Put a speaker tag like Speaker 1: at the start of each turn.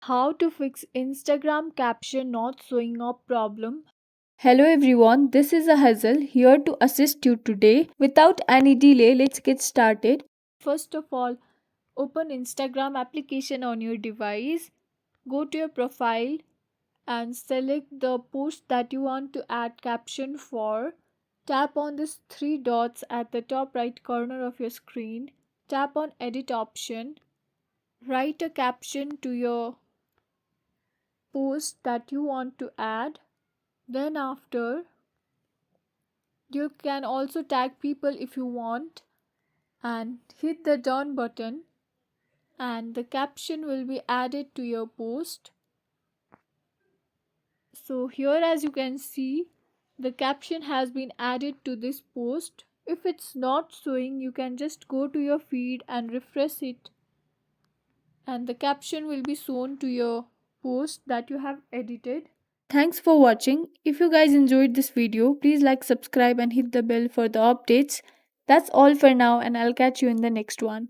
Speaker 1: How to fix Instagram caption not showing up problem.
Speaker 2: Hello everyone, this is a Hazel here to assist you today. Without any delay, let's get started.
Speaker 1: First of all, open Instagram application on your device. Go to your profile and select the post that you want to add caption for. Tap on these three dots at the top right corner of your screen. Tap on edit option. Write a caption to your post that you want to add. Then after, you can also tag people if you want and hit the done button and the caption will be added to your post. So here, as you can see, the caption has been added to this post. If it's not showing, you can just go to your feed and refresh it and the caption will be shown to your post that you have edited.
Speaker 2: Thanks for watching. If you guys enjoyed this video, please like, subscribe and hit the bell for the updates. That's all for now and I'll catch you in the next one.